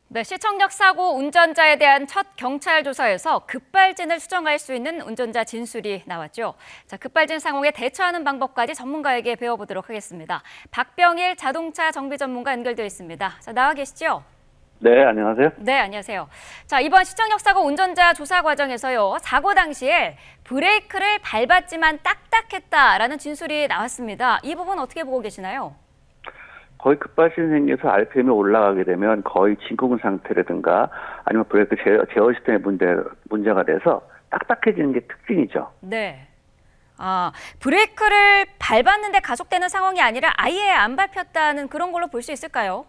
네, 시청역 사고 운전자에 대한 첫 경찰 조사에서 급발진을 수정할 수 있는 운전자 진술이 나왔죠. 자, 급발진 상황에 대처하는 방법까지 전문가에게 배워보도록 하겠습니다. 박병일 자동차 정비 전문가 연결되어 있습니다. 자, 나와 계시죠? 네, 안녕하세요. 네, 안녕하세요. 자, 이번 시청역 사고 운전자 조사 과정에서요, 사고 당시에 브레이크를 밟았지만 딱딱했다라는 진술이 나왔습니다. 이 부분 어떻게 보고 계시나요? 거의 급발진이 생겨서 RPM이 올라가게 되면 거의 진공 상태라든가 아니면 브레이크 제어 시스템의 문제가 돼서 딱딱해지는 게 특징이죠. 네. 아, 브레이크를 밟았는데 가속되는 상황이 아니라 아예 안 밟혔다는 그런 걸로 볼 수 있을까요?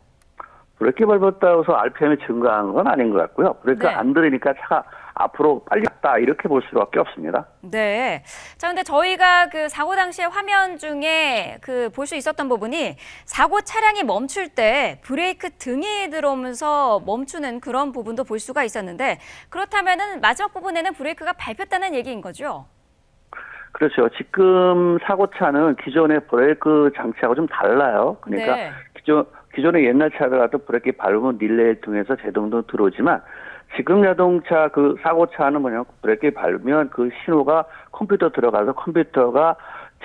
브레이크 밟았다고 해서 RPM이 증가한 건 아닌 것 같고요. 브레이크가 네. 안 들으니까 차가 앞으로 빨리 갔다 이렇게 볼 수밖에 없습니다. 네. 자, 근데 저희가 그 사고 당시에 화면 중에 그 볼 수 있었던 부분이 사고 차량이 멈출 때 브레이크 등이 들어오면서 멈추는 그런 부분도 볼 수가 있었는데 그렇다면은 마지막 부분에는 브레이크가 밟혔다는 얘기인 거죠? 그렇죠. 지금 사고차는 기존의 브레이크 장치하고 좀 달라요. 그러니까 네. 기존의 옛날 차들 같은 브레이크 밟으면 릴레이를 통해서 제동등 들어오지만 지금 자동차 그 사고차는 뭐냐면 브레이크 밟으면 그 신호가 컴퓨터 들어가서 컴퓨터가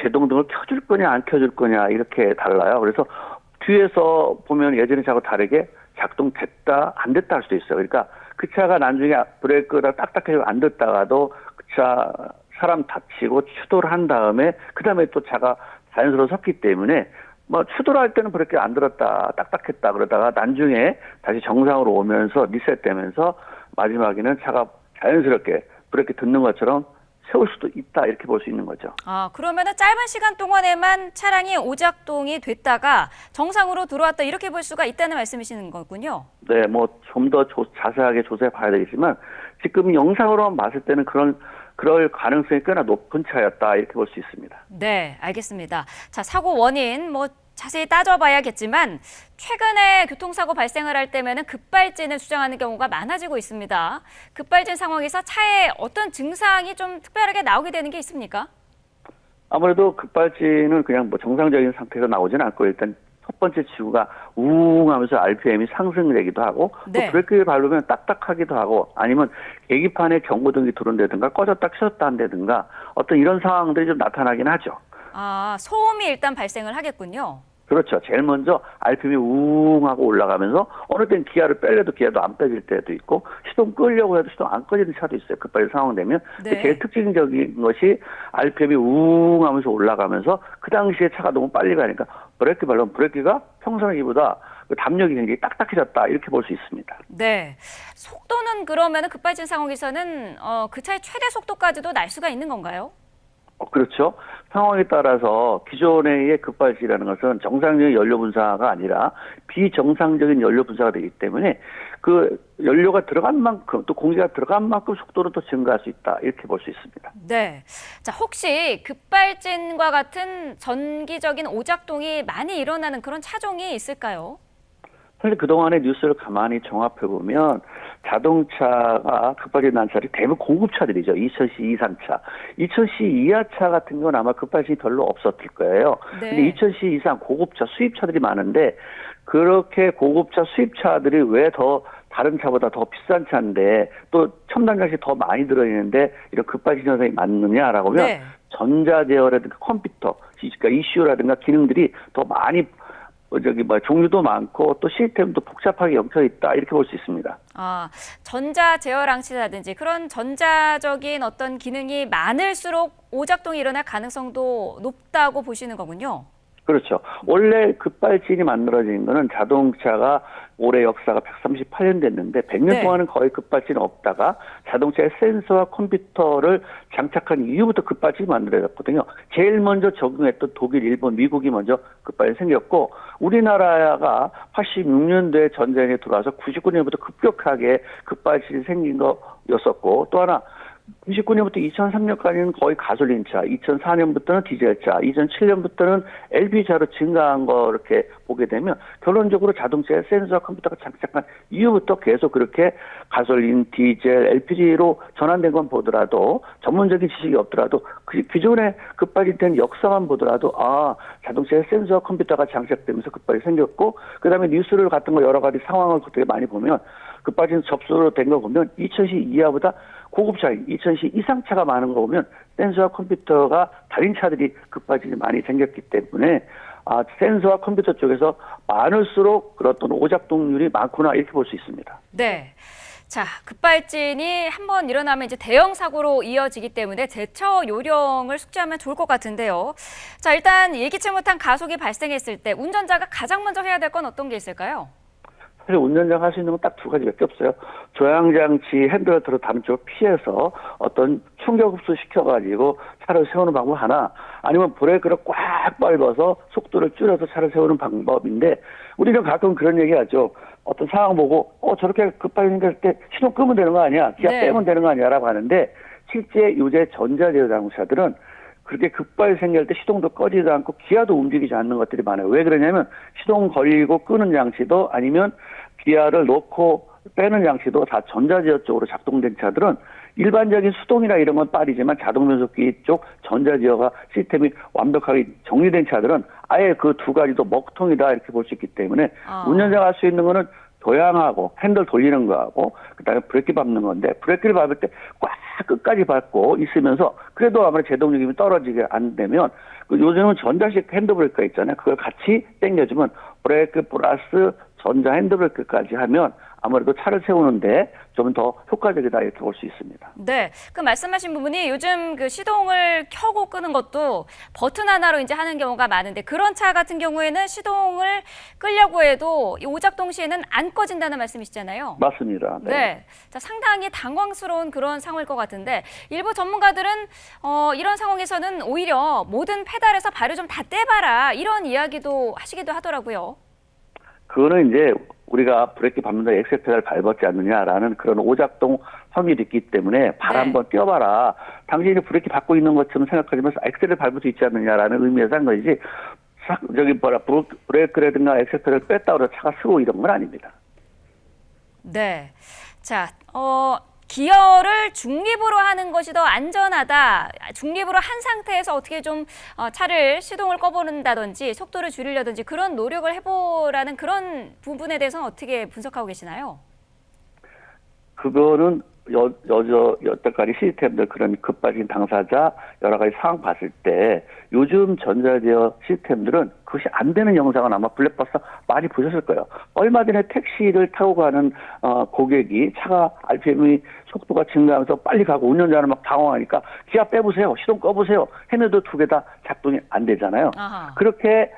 제동등을 켜줄 거냐 안 켜줄 거냐 이렇게 달라요. 그래서 뒤에서 보면 예전의 차하고 다르게 작동됐다 안 됐다 할 수도 있어요. 그러니까 그 차가 나중에 브레이크가 딱딱해서 안 됐다가도 그 차 사람 다치고 추돌을 한 다음에 그 다음에 또 차가 자연스러워 섰기 때문에 뭐 추돌 할 때는 브레이크 안 들었다 딱딱했다 그러다가 나중에 다시 정상으로 오면서 리셋되면서 마지막에는 차가 자연스럽게 브레이크 듣는 것처럼 세울 수도 있다 이렇게 볼 수 있는 거죠. 아, 그러면은 짧은 시간 동안에만 차량이 오작동이 됐다가 정상으로 들어왔다 이렇게 볼 수가 있다는 말씀이시는 거군요. 네, 뭐 좀 더 자세하게 조사해 봐야 되겠지만 지금 영상으로만 봤을 때는 그럴 가능성이 꽤나 높은 차였다 이렇게 볼 수 있습니다. 네, 알겠습니다. 자, 사고 원인 뭐 자세히 따져봐야겠지만 최근에 교통사고 발생을 할 때면은 급발진을 주장하는 경우가 많아지고 있습니다. 급발진 상황에서 차에 어떤 증상이 좀 특별하게 나오게 되는 게 있습니까? 아무래도 급발진은 그냥 뭐 정상적인 상태에서 나오지는 않고 일단 첫 번째 지구가 우웅 하면서 RPM이 상승되기도 하고 네. 또 브레이크를 밟으면 딱딱하기도 하고 아니면 계기판에 경고등이 들어온다든가 꺼졌다 켜졌다 한다든가 어떤 이런 상황들이 좀 나타나긴 하죠. 아, 소음이 일단 발생을 하겠군요. 그렇죠. 제일 먼저 RPM이 우웅 하고 올라가면서 어느 땐 기아를 빼려도 기아도 안 빼질 때도 있고 시동 끄려고 해도 시동 안 꺼지는 차도 있어요. 급발진 상황 되면. 네. 제일 특징적인 것이 RPM이 우웅 하면서 올라가면서 그 당시에 차가 너무 빨리 가니까 브레이크 밟으면 브레이크가 평상시보다 그 담력이 굉장히 딱딱해졌다 이렇게 볼 수 있습니다. 네. 속도는 그러면은 급발진 상황에서는 그 차의 최대 속도까지도 날 수가 있는 건가요? 그렇죠. 상황에 따라서 기존의 급발진이라는 것은 정상적인 연료 분사가 아니라 비정상적인 연료 분사가 되기 때문에 그 연료가 들어간 만큼 또 공기가 들어간 만큼 속도를 또 증가할 수 있다 이렇게 볼 수 있습니다. 네. 자, 혹시 급발진과 같은 전기적인 오작동이 많이 일어나는 그런 차종이 있을까요? 사실 그동안의 뉴스를 가만히 종합해보면 자동차가 급발진 난 차들이 대부분 고급차들이죠. 2000cc 이상차. 2000cc 이하차 같은 건 아마 급발진이 별로 없었을 거예요. 네. 근데 2000cc 이상 고급차, 수입차들이 많은데 그렇게 고급차, 수입차들이 왜 더 다른 차보다 더 비싼 차인데 또 첨단 장치 더 많이 들어있는데 이런 급발진 현상이 많느냐라고 하면 네. 전자제어라든가 컴퓨터, 그러니까 ECU라든가 기능들이 더 많이 종류도 많고 또 시스템도 복잡하게 엮여 있다 이렇게 볼 수 있습니다. 아, 전자 제어랑치라든지 그런 전자적인 어떤 기능이 많을수록 오작동이 일어날 가능성도 높다고 보시는 거군요. 그렇죠. 원래 급발진이 만들어진 거는 자동차가 올해 역사가 138년 됐는데 100년 네. 동안은 거의 급발진이 없다가 자동차에 센서와 컴퓨터를 장착한 이후부터 급발진이 만들어졌거든요. 제일 먼저 적용했던 독일, 일본, 미국이 먼저 급발진이 생겼고 우리나라가 86년도에 전쟁에 들어와서 99년부터 급격하게 급발진이 생긴 거였었고 또 하나 99년부터 2003년까지는 거의 가솔린차, 2004년부터는 디젤차, 2007년부터는 LP차로 증가한 거 이렇게 보게 되면 결론적으로 자동차에 센서와 컴퓨터가 장착한 이후부터 계속 그렇게 가솔린, 디젤, LPG로 전환된 건 보더라도 전문적인 지식이 없더라도 기존에 급발진된 역사만 보더라도 자동차에 센서와 컴퓨터가 장착되면서 급발이 생겼고 그다음에 뉴스를 같은 거 여러 가지 상황을 되게 많이 보면 급발진 접수로 된 거 보면 2000시 이하보다 고급차인 2000시 이상차가 많은 거 보면 센서와 컴퓨터가 달린 차들이 급발진이 많이 생겼기 때문에 센서와 컴퓨터 쪽에서 많을수록 그런 어떤 오작동률이 많구나 이렇게 볼 수 있습니다. 네. 자, 급발진이 한번 일어나면 이제 대형 사고로 이어지기 때문에 대처 요령을 숙지하면 좋을 것 같은데요. 자, 일단 예기치 못한 가속이 발생했을 때 운전자가 가장 먼저 해야 될 건 어떤 게 있을까요? 사실 운전자가 할 수 있는 건 딱 두 가지밖에 없어요. 조향장치 핸들을 다른 쪽으로 피해서 어떤 충격 흡수 시켜가지고 차를 세우는 방법 하나, 아니면 브레이크를 꽉 밟아서 속도를 줄여서 차를 세우는 방법인데 우리는 가끔 그런 얘기하죠. 어떤 상황 보고 저렇게 급하게 생겼을 때 시동 끄면 되는 거 아니야? 기아 빼면 되는 거 아니야? 라고 하는데 실제 요새 전자제어 자동차들은 그렇게 급발이 생길 때 시동도 꺼지도 않고 기아도 움직이지 않는 것들이 많아요. 왜 그러냐면 시동 걸리고 끄는 장치도 아니면 기아를 놓고 빼는 장치도 다 전자제어 쪽으로 작동된 차들은 일반적인 수동이나 이런 건 빠르지만 자동변속기 쪽 전자제어가 시스템이 완벽하게 정리된 차들은 아예 그 두 가지도 먹통이다 이렇게 볼 수 있기 때문에 운전자가 할 수 있는 거는 조향하고 핸들 돌리는 거하고 그다음에 브레이크 밟는 건데 브레이크를 밟을 때 꽉 끝까지 밟고 있으면서 그래도 아무래도 제동력이 떨어지게 안 되면 요즘은 전자식 핸드브레이크가 있잖아요. 그걸 같이 당겨주면 브레이크 플러스 전자 핸드브레이크까지 하면 아무래도 차를 세우는데 좀 더 효과적이다 이렇게 볼 수 있습니다. 네, 그 말씀하신 부분이 요즘 그 시동을 켜고 끄는 것도 버튼 하나로 이제 하는 경우가 많은데 그런 차 같은 경우에는 시동을 끄려고 해도 이 오작동 시에는 안 꺼진다는 말씀이시잖아요. 맞습니다. 네. 자, 상당히 당황스러운 그런 상황일 것 같은데 일부 전문가들은 이런 상황에서는 오히려 모든 페달에서 발을 좀 다 떼봐라 이런 이야기도 하시기도 하더라고요. 그거는 이제 우리가 브레이크 밟는다 엑셀 페달 밟았지 않느냐라는 그런 오작동 확률이 있기 때문에 발 한번 떼어봐라. 당신이 브레이크 밟고 있는 것처럼 생각하지만 엑셀을 밟을 수 있지 않느냐라는 의미에서 한 것이지 브레이크라든가 엑셀 페달을 뺐다고 해서 차가 쓰고 이런 건 아닙니다. 네. 자, 기어를 중립으로 하는 것이 더 안전하다. 중립으로 한 상태에서 어떻게 좀 차를 시동을 꺼보는다든지 속도를 줄이려든지 그런 노력을 해보라는 그런 부분에 대해서는 어떻게 분석하고 계시나요? 그거는 여태까지 시스템들 그런 급발진 당사자 여러 가지 상황 봤을 때 요즘 전자제어 시스템들은 그것이 안 되는 영상은 아마 블랙박스 많이 보셨을 거예요. 얼마 전에 택시를 타고 가는 고객이 차가 RPM이 속도가 증가하면서 빨리 가고 운전자는 막 당황하니까 기아 빼보세요. 시동 꺼보세요. 했는데도 두 개 다 작동이 안 되잖아요. 아하. 그렇게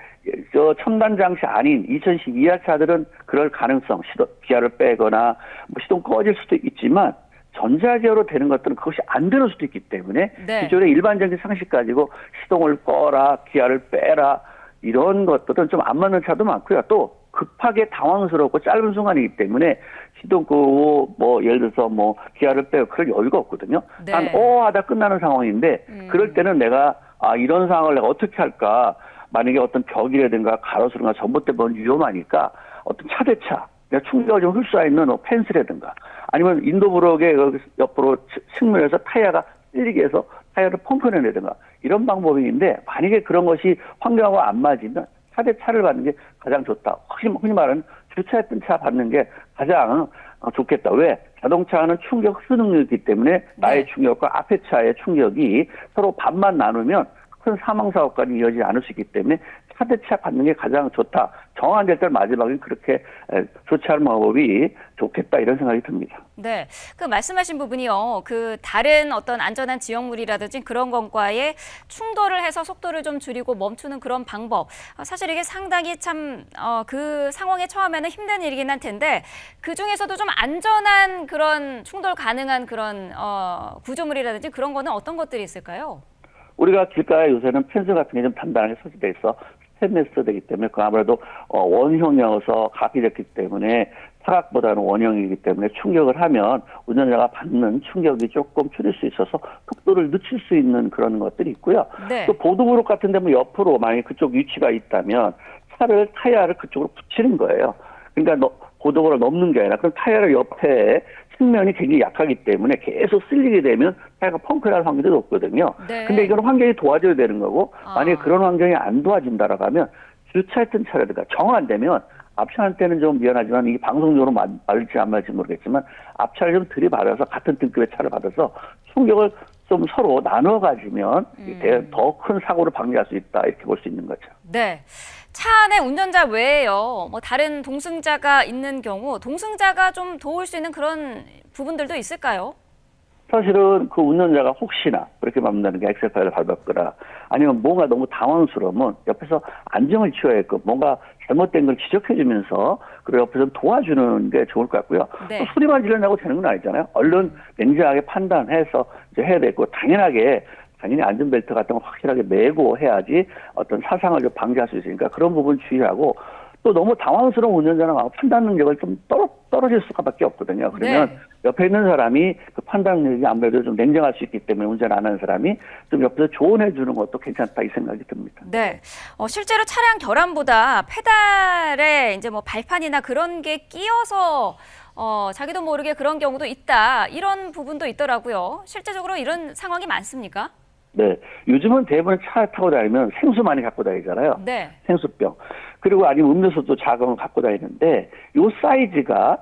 첨단 장치 아닌 2000시 이하 차들은 그럴 가능성, 기아를 빼거나 시동 꺼질 수도 있지만 전자제어로 되는 것들은 그것이 안 되는 수도 있기 때문에 기존의 일반적인 상식 가지고 시동을 꺼라, 기아를 빼라 이런 것들은 좀 안 맞는 차도 많고요. 또 급하게 당황스럽고 짧은 순간이기 때문에 시동 끄고 예를 들어서 기아를 빼고 그럴 여유가 없거든요. 한 하다 끝나는 상황인데 그럴 때는 내가 이런 상황을 내가 어떻게 할까? 만약에 어떤 벽이라든가 가로수라든가 전봇대 보면 위험하니까 어떤 차 대 차 내가 충격을 좀 흡수할 있는 펜스라든가 아니면 인도브록의 옆으로 측면에서 타이어가 찔리게 해서 타이어를 펑크내내든가 이런 방법이 있는데 만약에 그런 것이 환경하고 안 맞으면 차 대 차를 받는 게 가장 좋다. 흔히 말하는 주차했던 차 받는 게 가장 좋겠다. 왜? 자동차는 충격 흡수 능력이 있기 때문에 나의 충격과 앞에 차의 충격이 서로 반만 나누면 큰 사망사고까지 이어지지 않을 수 있기 때문에 차 대 차 받는 게 가장 좋다. 정한될 때 마지막에 그렇게 조치하는 방법이 좋겠다 이런 생각이 듭니다. 네, 그 말씀하신 부분이요. 그 다른 어떤 안전한 지역물이라든지 그런 것과의 충돌을 해서 속도를 좀 줄이고 멈추는 그런 방법. 사실 이게 상당히 참 그 상황에 처하면은 힘든 일이긴 할 텐데 그 중에서도 좀 안전한 그런 충돌 가능한 그런 구조물이라든지 그런 거는 어떤 것들이 있을까요? 우리가 길가에 요새는 펜스 같은 게 좀 단단하게 설치돼 있어 스테인리스 되기 때문에 그 아무래도 원형이어서 각이 됐기 때문에 사각보다는 원형이기 때문에 충격을 하면 운전자가 받는 충격이 조금 줄일 수 있어서 속도를 늦출 수 있는 그런 것들이 있고요. 네. 또 보도블록 같은 데 뭐 옆으로 만약에 그쪽 위치가 있다면 차를 타이어를 그쪽으로 붙이는 거예요. 그러니까 보도블록을 넘는 게 아니라 그럼 타이어를 옆에 측면이 굉장히 약하기 때문에 계속 쓸리게 되면 타이어가 펑크날 확률이 높거든요. 네. 근데 이건 환경이 도와줘야 되는 거고 만약에 그런 환경이 안 도와진다라고 하면 주차했던 차라든가 정 안 되면 앞차한테는 좀 미안하지만 이게 방송적으로 말지 안 말지 모르겠지만 앞차를 좀 들이받아서 같은 등급의 차를 받아서 충격을 좀 서로 나눠 가지면 더 큰 사고를 방지할 수 있다 이렇게 볼 수 있는 거죠. 네. 차 안에 운전자 외에요. 뭐 다른 동승자가 있는 경우 동승자가 좀 도울 수 있는 그런 부분들도 있을까요? 사실은 그 운전자가 혹시나 그렇게 밟는다는 게 엑셀파일을 밟았거나 아니면 뭔가 너무 당황스러우면 옆에서 안정을 취하였고 뭔가 잘못된 걸 지적해주면서 그리고 옆에서 도와주는 게 좋을 것 같고요. 네. 또 소리만 지르려고 되는 건 아니잖아요. 얼른 냉정하게 판단해서 이제 해야 되고 당연히 안전벨트 같은 거 확실하게 매고 해야지 어떤 사상을 좀 방지할 수 있으니까 그런 부분 주의하고 또 너무 당황스러운 운전자는 판단 능력을 좀 떨어질 수밖에 없거든요. 그러면 네. 옆에 있는 사람이 그 판단 능력이 아무래도 좀 냉정할 수 있기 때문에 운전 안 하는 사람이 좀 옆에서 조언해 주는 것도 괜찮다 이 생각이 듭니다. 네. 실제로 차량 결함보다 페달에 이제 뭐 발판이나 그런 게 끼어서 자기도 모르게 그런 경우도 있다. 이런 부분도 있더라고요. 실제적으로 이런 상황이 많습니까? 네. 요즘은 대부분 차 타고 다니면 생수 많이 갖고 다니잖아요. 네. 생수병. 그리고 아니면 음료수도 작은 걸 갖고 다니는데 요 사이즈가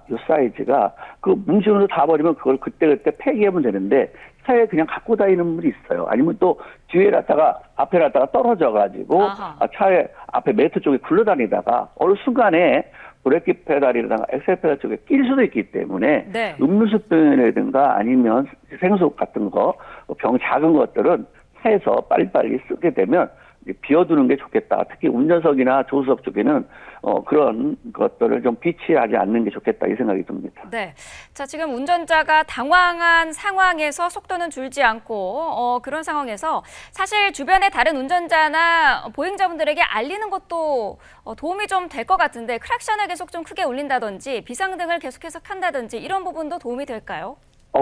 그 뭉치면서 다 버리면 그걸 그때그때 폐기하면 되는데 차에 그냥 갖고 다니는 분이 있어요. 아니면 또 뒤에 놨다가 앞에 놨다가 떨어져 가지고 차에 앞에 매트 쪽에 굴러다니다가 어느 순간에 브레이크 페달이라든가 엑셀 페달 쪽에 낄 수도 있기 때문에 네. 음료수병이라든가 아니면 생수 같은 거, 병 작은 것들은 차에서 빨리빨리 쓰게 되면 비워두는 게 좋겠다. 특히 운전석이나 조수석 쪽에는 그런 것들을 좀 비치하지 않는 게 좋겠다 이 생각이 듭니다. 네. 자, 지금 운전자가 당황한 상황에서 속도는 줄지 않고 그런 상황에서 사실 주변의 다른 운전자나 보행자분들에게 알리는 것도 도움이 좀 될 것 같은데 크락션을 계속 좀 크게 울린다든지 비상등을 계속해서 켠다든지 이런 부분도 도움이 될까요?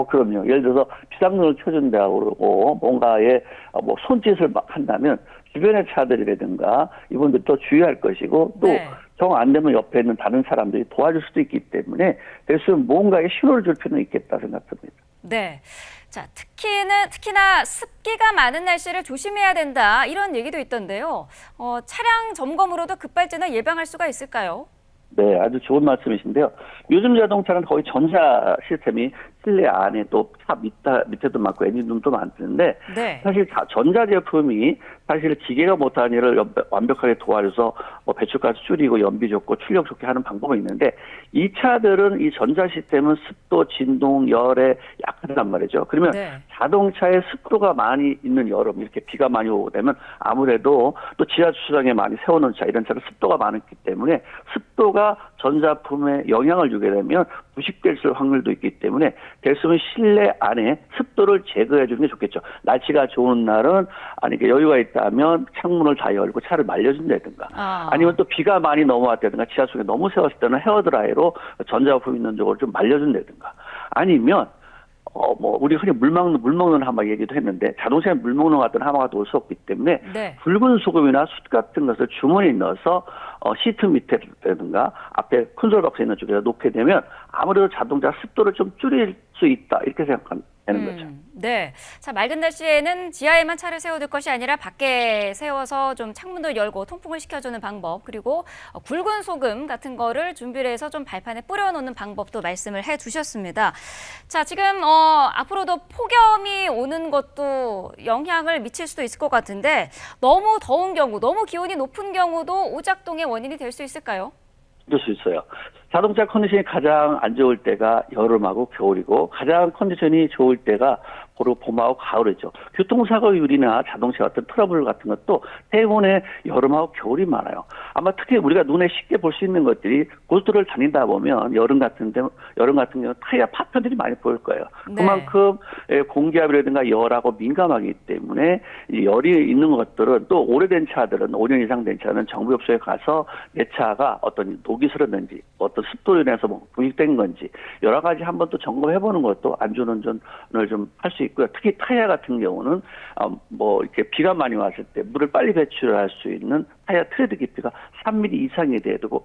그럼요. 예를 들어서 비상등을 켜준다고 그러고 뭔가에 뭐 손짓을 막 한다면 주변의 차들이라든가 이분들도 주의할 것이고 또 정 안 되면 옆에 있는 다른 사람들이 도와줄 수도 있기 때문에 됐으면 뭔가에 신호를 줄 필요는 있겠다 생각합니다. 네. 자, 특히나 습기가 많은 날씨를 조심해야 된다 이런 얘기도 있던데요. 차량 점검으로도 급발진을 예방할 수가 있을까요? 네, 아주 좋은 말씀이신데요. 요즘 자동차는 거의 전자 시스템이 실내 안에 또 차 밑에도 많고 엔진룸도 많던데 네. 사실 전자 제품이 사실 기계가 못하는 일을 완벽하게 도와줘서 배출가스 줄이고 연비 좋고 출력 좋게 하는 방법이 있는데 이 차들은 이 전자 시스템은 습도, 진동, 열에 약하단 말이죠. 그러면 자동차에 습도가 많이 있는 여름 이렇게 비가 많이 오고 되면 아무래도 또 지하 주차장에 많이 세워놓은 차 이런 차는 습도가 많기 때문에 습도가 전자품에 영향을 주게 되면 부식될 확률도 있기 때문에 됐으면 실내 안에 습도를 제거해 주는 게 좋겠죠. 날씨가 좋은 날은 여유가 있다면 창문을 다 열고 차를 말려준다든가 아니면 또 비가 많이 넘어왔다든가 지하 속에 너무 세웠을 때는 헤어드라이로 전자부품 있는 쪽을 좀 말려준다든가 아니면 우리 흔히 물 먹는 하마 얘기도 했는데 자동차에 물 먹는 것 같은 하마가 올 수 없기 때문에 붉은 소금이나 숯 같은 것을 주머니에 넣어서 시트 밑에라든가 앞에 콘솔 박스에 있는 쪽에 놓게 되면 아무래도 자동차 습도를 좀 줄일 수 있다 이렇게 생각하는 거죠. 네. 자, 맑은 날씨에는 지하에만 차를 세워둘 것이 아니라 밖에 세워서 좀 창문도 열고 통풍을 시켜주는 방법 그리고 굵은 소금 같은 거를 준비를 해서 좀 발판에 뿌려놓는 방법도 말씀을 해주셨습니다. 자, 지금 앞으로도 폭염이 오는 것도 영향을 미칠 수도 있을 것 같은데 너무 더운 경우, 너무 기온이 높은 경우도 오작동의 원인이 될 수 있을까요? 그럴 수 있어요. 자동차 컨디션이 가장 안 좋을 때가 여름하고 겨울이고 가장 컨디션이 좋을 때가 그리고 봄하고 가을이죠. 교통사고율이나 자동차 같은 트러블 같은 것도 대부분의 여름하고 겨울이 많아요. 아마 특히 우리가 눈에 쉽게 볼 수 있는 것들이 고속도로를 다니다 보면 여름 같은 경우 타이어 파편들이 많이 보일 거예요. 네. 그만큼 공기압이라든가 열하고 민감하기 때문에 이 열이 있는 것들은 또 오래된 차들은 5년 이상 된 차는 정비업소에 가서 내 차가 어떤 녹이 슬었는지 어떤 습도로 인해서 뭐 부식된 건지 여러 가지 한번 또 점검해보는 것도 안전운전을 좀 할 수 있고요. 특히 타이어 같은 경우는 뭐 이렇게 비가 많이 왔을 때 물을 빨리 배출할 수 있는 타이어 트레드 깊이가 3mm 이상이 돼야 되고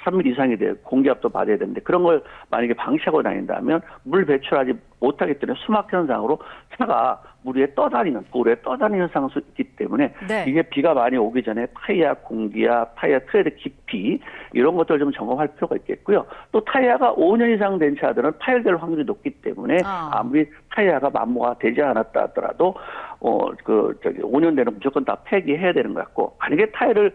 3mm 이상이 돼야 공기압도 받아야 되는데 그런 걸 만약에 방치하고 다닌다면 물 배출하지 못하기 때문에 수막 현상으로 차가 물 위에 떠다니는 돌에 떠다니는 현상이 있기 때문에 네. 이게 비가 많이 오기 전에 타이어 공기압, 타이어 트레드 깊이 이런 것들을 좀 점검할 필요가 있겠고요. 또 타이어가 5년 이상 된 차들은 파열될 확률이 높기 때문에 아무리 타이어가 만모가 되지 않았다 하더라도 5년 되는 무조건 다 폐기해야 되는 것 같고 만약에 타이어를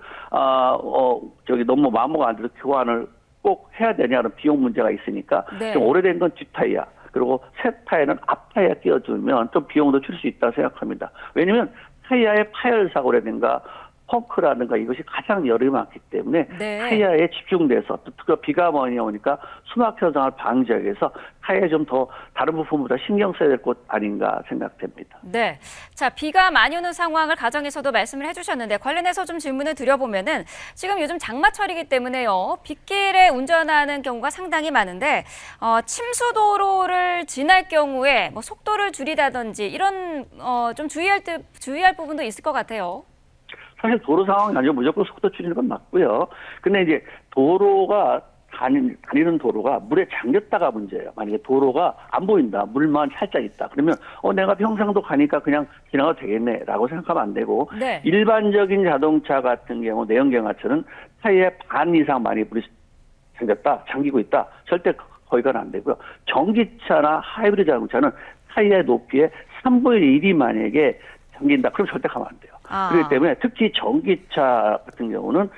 너무 만모가 안 돼도 교환을 꼭 해야 되냐는 비용 문제가 있으니까 네. 좀 오래된 건 뒷타이어 그리고 새 타이어는 앞 타이어 끼워주면 좀 비용도 줄 수 있다고 생각합니다. 왜냐하면 타이어의 파열 사고라든가 펑크라든가 이것이 가장 열이 많기 때문에 네. 타이어에 집중돼서 또 비가 많이 오니까 수막 현상을 방지하기 위해서 타이어에 좀 더 다른 부품보다 신경 써야 될 것 아닌가 생각됩니다. 네. 자, 비가 많이 오는 상황을 가정에서도 말씀을 해주셨는데 관련해서 좀 질문을 드려보면은 지금 요즘 장마철이기 때문에요. 빗길에 운전하는 경우가 상당히 많은데 침수도로를 지날 경우에 뭐 속도를 줄이다든지 이런 좀 주의할 부분도 있을 것 같아요. 사실 도로 상황이 아니고 무조건 속도 줄이는 건 맞고요. 근데 이제 도로가 다니는 도로가 물에 잠겼다가 문제예요. 만약에 도로가 안 보인다, 물만 살짝 있다. 그러면 내가 평상도 가니까 그냥 지나가도 되겠네라고 생각하면 안 되고 네. 일반적인 자동차 같은 경우 내연경화차는 타이어의 반 이상 많이 물이 잠기고 있다. 절대 거기가 안 되고요. 전기차나 하이브리드 자동차는 타이어의 높이의 3분의 1이 만약에 잠긴다. 그럼 절대 가면 안 돼요. 그렇기 때문에 특히 전기차 같은 경우는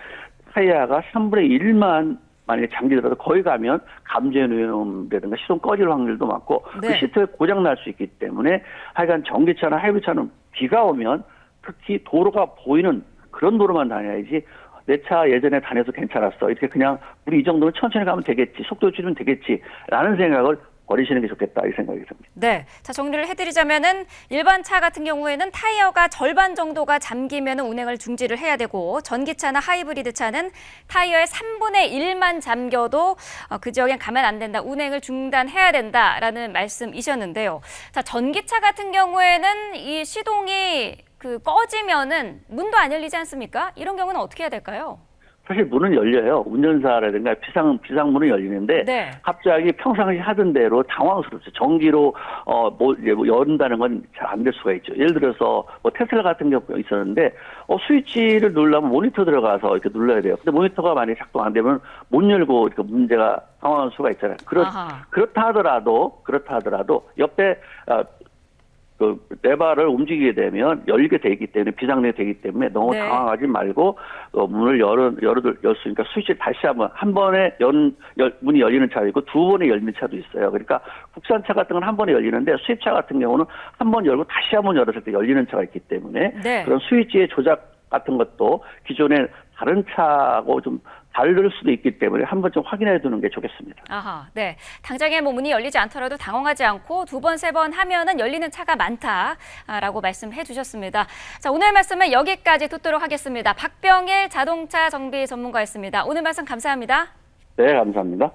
타이어가 3분의 1만 만약에 잠기더라도 거기 가면 감전오염이라든가 시동 꺼질 확률도 많고 네. 그 시트에 고장 날 수 있기 때문에 하여간 전기차나 하이브리드차는 비가 오면 특히 도로가 보이는 그런 도로만 다녀야지 내 차 예전에 다녀서 괜찮았어. 이렇게 그냥 우리 이 정도면 천천히 가면 되겠지. 속도 줄이면 되겠지라는 생각을 버리시는 게 좋겠다 이 생각이 듭니다. 네, 자 정리를 해드리자면은 일반 차 같은 경우에는 타이어가 절반 정도가 잠기면 운행을 중지를 해야 되고 전기차나 하이브리드 차는 타이어의 3분의 1만 잠겨도 그 지역엔 가면 안 된다, 운행을 중단해야 된다라는 말씀이셨는데요. 자 전기차 같은 경우에는 이 시동이 꺼지면은 문도 안 열리지 않습니까? 이런 경우는 어떻게 해야 될까요? 사실 문은 열려요. 운전사라든가 비상문은 열리는데 네. 갑자기 평상시 하던 대로 당황스럽죠. 전기로 열는다는 건 잘 안 될 수가 있죠. 예를 들어서 테슬라 같은 경우가 있었는데 스위치를 누르려면 모니터 들어가서 이렇게 눌러야 돼요. 근데 모니터가 만약에 작동 안 되면 못 열고 이렇게 문제가 상황할 수가 있잖아요. 그렇다 하더라도 옆에 레버를 움직이게 되면 열리게 돼 있기 때문에 비상등이 되기 때문에 너무 네. 당황하지 말고 문을 열었으니까 스위치를 다시 한 번에 문이 열리는 차도 있고 두 번에 열리는 차도 있어요. 그러니까 국산차 같은 건 한 번에 열리는데 수입차 같은 경우는 한 번 열고 다시 한 번 열었을 때 열리는 차가 있기 때문에 네. 그런 스위치의 조작 같은 것도 기존에 다른 차하고 좀 다를 수도 있기 때문에 한번 좀 확인해 두는 게 좋겠습니다. 아하, 네. 당장에 문이 열리지 않더라도 당황하지 않고 두 번, 세 번 하면은 열리는 차가 많다라고 말씀해 주셨습니다. 자, 오늘 말씀은 여기까지 듣도록 하겠습니다. 박병일 자동차 정비 전문가였습니다. 오늘 말씀 감사합니다. 네, 감사합니다.